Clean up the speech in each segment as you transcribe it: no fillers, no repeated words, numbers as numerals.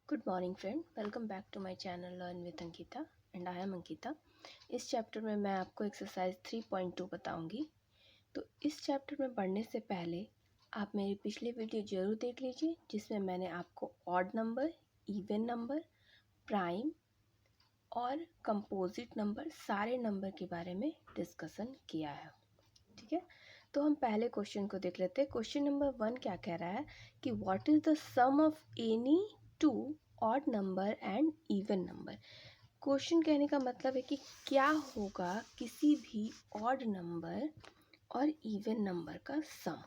Good morning friend, welcome back to my channel learn with Ankita and I am Ankita. इस chapter में मैं आपको exercise 3.2 बताऊंगी। तो इस चैप्टर में पढ़ने से पहले आप मेरी पिछली वीडियो ज़रूर देख लीजिए, जिसमें मैंने आपको odd number, even number, prime और कंपोजिट नंबर, सारे नंबर के बारे में डिस्कशन किया है। ठीक है, तो हम पहले क्वेश्चन को देख लेते हैं। क्वेश्चन नंबर 1 क्या कह रहा है कि what is the sum of any two odd number and even number. Question कहने का मतलब है कि क्या होगा किसी भी ऑड नंबर और इवन नंबर का सम।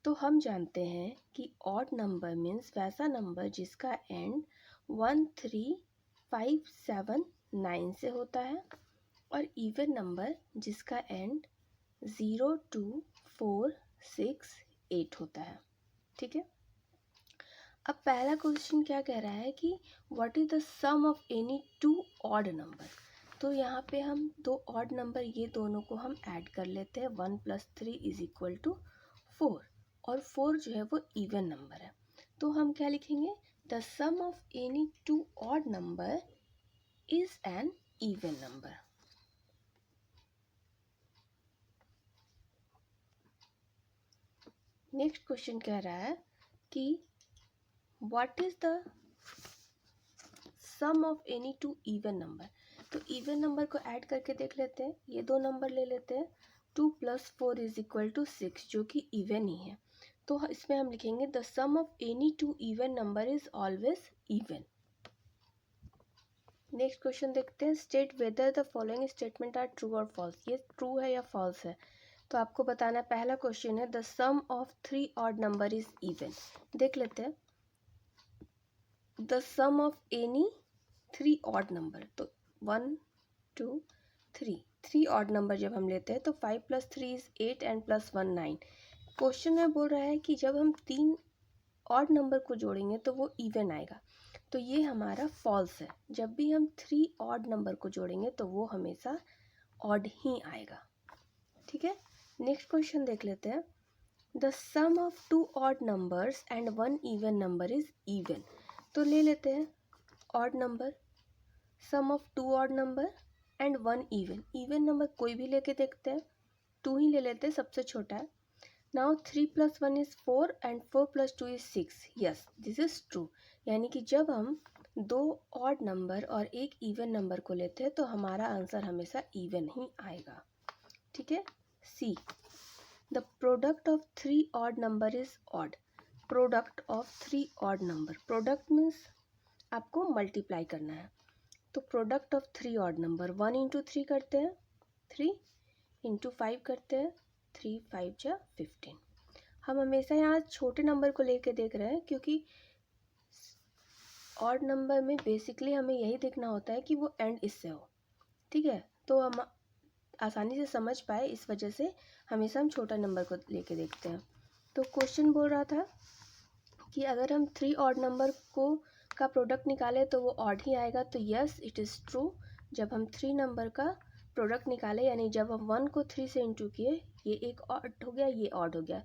तो हम जानते हैं कि ऑड नंबर मीन्स वैसा नंबर जिसका एंड 1 3 5 7 9 से होता है, और इवन नंबर जिसका एंड 0 2 4 6 8 होता है। ठीक है, अब पहला क्वेश्चन क्या कह रहा है कि what is the sum of any two odd number. तो यहाँ पे हम दो ऑड नंबर ये दोनों को हम ऐड कर लेते हैं। 1 + 3 = 4, और 4 जो है वो इवन नंबर है। तो हम क्या लिखेंगे, the sum of any two odd number is an even number. Next question कह रहा है कि what is the sum of any two even number. तो इवन नंबर को ऐड करके देख लेते हैं। ये दो नंबर ले लेते हैं। 2 + 4 = 6, जो कि इवन ही है। तो इसमें हम लिखेंगे the sum of any two even number is always even. Next question देखते हैं। State whether the following statement are true और फॉल्स। ये ट्रू है या फॉल्स है, तो आपको बताना है। पहला क्वेश्चन है the sum of 3 odd number is even. देख लेते हैं, the sum of any 3 odd number, तो 1 2 3 3 ऑड नंबर जब हम लेते हैं तो 5 + 3 = 8 एंड +1 9। क्वेश्चन में बोल रहा है कि जब हम 3 ऑड नंबर को जोड़ेंगे तो वो इवन आएगा। तो ये हमारा फॉल्स है। जब भी हम 3 ऑड नंबर को जोड़ेंगे तो वो हमेशा ऑड ही आएगा। ठीक है, नेक्स्ट क्वेश्चन देख लेते हैं। The sum of 2 odd numbers and 1 even number is even. तो ले लेते हैं odd number, sum of 2 odd number and 1 even. Even number कोई भी लेके देखते हैं। 2 ही ले लेते हैं, सबसे छोटा है। Now 3 + 1 = 4 and 4 + 2 = 6। Yes, this is true. यानी कि जब हम 2 ऑड नंबर और एक इवन नंबर को लेते हैं तो हमारा आंसर हमेशा इवन ही आएगा। ठीक है, see, the product of 3 odd number is odd. Product of 3 odd number, product means आपको मल्टीप्लाई करना है। तो प्रोडक्ट ऑफ 3 ऑड नंबर, 1 × 3 करते हैं, 3 × 5 करते हैं, 3 5 = 15। हम हमेशा यहाँ छोटे नंबर को लेके देख रहे हैं, क्योंकि ऑड नंबर में बेसिकली हमें यही देखना होता है कि वो एंड इससे हो। ठीक है, तो हम आसानी से समझ पाए, इस वजह से हमेशा हम छोटा नंबर को लेके देखते हैं। तो क्वेश्चन बोल रहा था कि अगर हम 3 ऑड नंबर को का प्रोडक्ट निकाले तो वो ऑड ही आएगा। तो यस, इट इज़ ट्रू। जब हम 3 नंबर का प्रोडक्ट निकाले, यानी जब हम 1 को 3 से इंटू किए, ये एक ऑड हो गया, ये ऑड हो गया।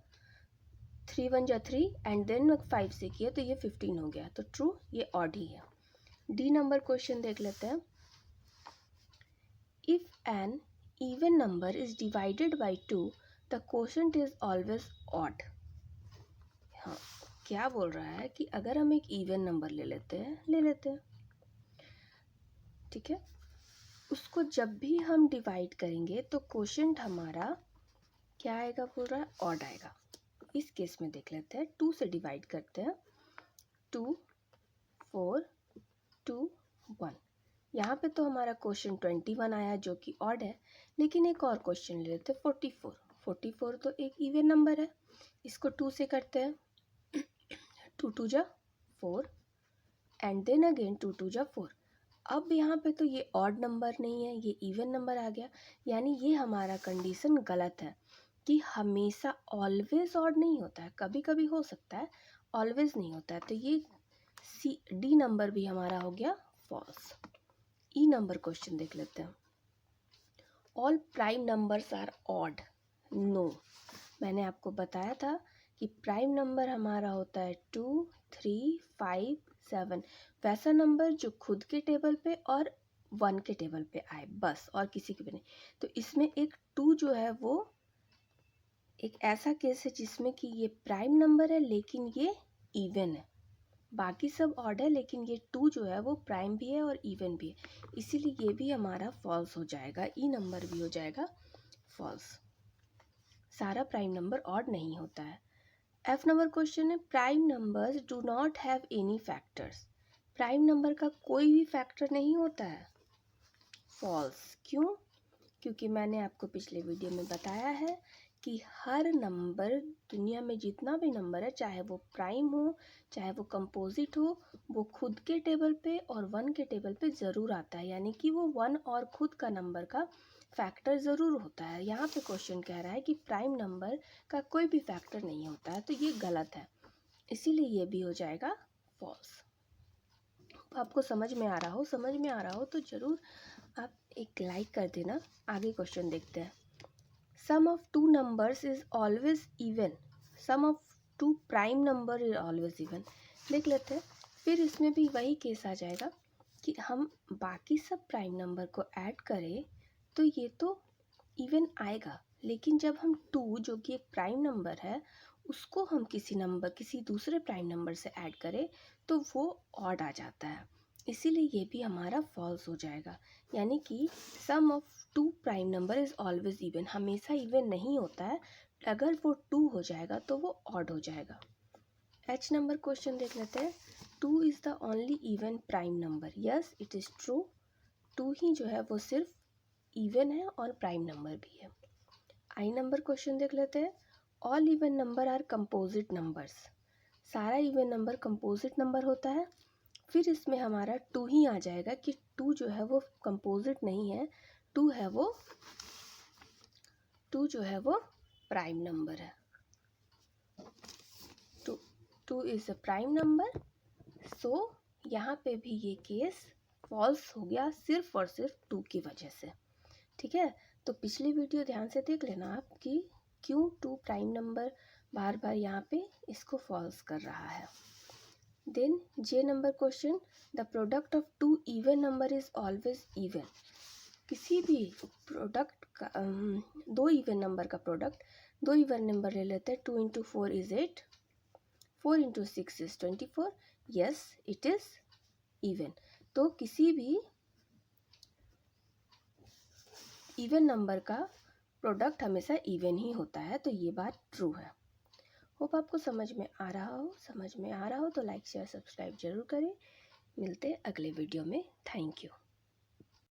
3 × 1 = 3 एंड देन 5 से किए तो ये 15 हो गया। तो ट्रू, ये ऑड ही है। डी नंबर क्वेश्चन देख लेते हैं। If an even number is divided by 2 the quotient is always odd. हाँ, क्या बोल रहा है कि अगर हम एक इवन नंबर ले लेते हैं, ठीक है, उसको जब भी हम डिवाइड करेंगे तो क्वोशंट हमारा क्या आएगा, बोल रहा है ऑड आएगा। इस केस में देख लेते हैं, 2 से डिवाइड करते हैं, 2 4 2 1। यहाँ पे तो हमारा क्वेश्चन 21 आया, जो कि ऑड है। लेकिन एक और क्वेश्चन ले लेते हैं, 44। 44 तो एक इवन नंबर है, इसको 2 से करते हैं, 2 2 = 4 एंड देन अगेन 2 2 = 4। अब यहाँ पे तो ये ऑड नंबर नहीं है, ये इवन नंबर आ गया। यानी ये हमारा कंडीशन गलत है कि हमेशा ऑलवेज ऑड नहीं होता है, कभी कभी हो सकता है, ऑलवेज नहीं होता है। तो ये सी डी नंबर भी हमारा हो गया फॉल्स। ई नंबर क्वेश्चन देख लेते हैं। All prime numbers are odd. No, मैंने आपको बताया था कि प्राइम नंबर हमारा होता है 2 3 5 7, वैसा नंबर जो खुद के टेबल पे और 1 के टेबल पे आए, बस, और किसी के भी नहीं। तो इसमें एक 2 जो है वो एक ऐसा केस है जिसमें कि ये प्राइम नंबर है लेकिन ये इवन है, बाकी सब ऑड है लेकिन ये 2 जो है वो प्राइम भी है और इवन भी है, इसीलिए ये भी हमारा फॉल्स हो जाएगा, ई नंबर भी हो जाएगा फॉल्स। सारा प्राइम नंबर ऑड नहीं होता है। एफ नंबर क्वेश्चन है, prime numbers do not have any factors. Prime number का कोई भी फैक्टर नहीं होता है, फॉल्स। क्यों? क्योंकि मैंने आपको पिछले वीडियो में बताया है कि हर नंबर, दुनिया में जितना भी नंबर है, चाहे वो प्राइम हो चाहे वो कंपोजिट हो, वो खुद के टेबल पे और 1 के टेबल पे ज़रूर आता है, यानी कि वो 1 और खुद का नंबर का फैक्टर ज़रूर होता है। यहाँ पे क्वेश्चन कह रहा है कि प्राइम नंबर का कोई भी फैक्टर नहीं होता है, तो ये गलत है, इसीलिए ये भी हो जाएगा फॉल्स। आपको समझ में आ रहा हो तो ज़रूर आप एक लाइक कर देना। आगे क्वेश्चन देखते हैं। Sum of two numbers is always even, sum of two prime number is always even. देख लेते हैं, फिर इसमें भी वही केस आ जाएगा कि हम बाकी सब प्राइम नंबर को ऐड करें तो ये तो इवन आएगा, लेकिन जब हम 2 जो कि एक प्राइम नंबर है उसको हम किसी दूसरे प्राइम नंबर से ऐड करें तो वो ऑड आ जाता है, इसीलिए ये भी हमारा फॉल्स हो जाएगा। यानी कि sum of 2 prime number is always even, हमेशा इवन नहीं होता है, अगर वो 2 हो जाएगा तो वो ऑड हो जाएगा। एच नंबर क्वेश्चन देख लेते हैं। 2 is the only even prime number, yes it is true, 2 ही जो है वो सिर्फ इवन है और प्राइम नंबर भी है। आई नंबर क्वेश्चन देख लेते हैं। All even number are composite numbers, सारा इवन नंबर कंपोजिट नंबर होता है। फिर इसमें हमारा 2 ही आ जाएगा कि 2 जो है वो कंपोजिट नहीं है, 2 जो है वो प्राइम नंबर है। 2 इज़ अ प्राइम नंबर, सो यहाँ पे भी ये केस फॉल्स हो गया सिर्फ और सिर्फ 2 की वजह से। ठीक है, तो पिछली वीडियो ध्यान से देख लेना आप कि क्यों 2 प्राइम नंबर बार बार यहाँ पे इसको फॉल्स कर रहा है। Then J number question, the product of 2 even number is always even. किसी भी प्रोडक्ट का 2 इवन नंबर का प्रोडक्ट, 2 इवन नंबर ले लेते हैं। 2 × 4 is 8, 4 × 6 is 24, yes it is even. तो किसी भी इवन नंबर का प्रोडक्ट हमेशा इवन ही होता है, तो ये बात ट्रू है। होप आपको समझ में आ रहा हो तो लाइक शेयर सब्सक्राइब जरूर करें। मिलते हैं अगले वीडियो में। Thank you.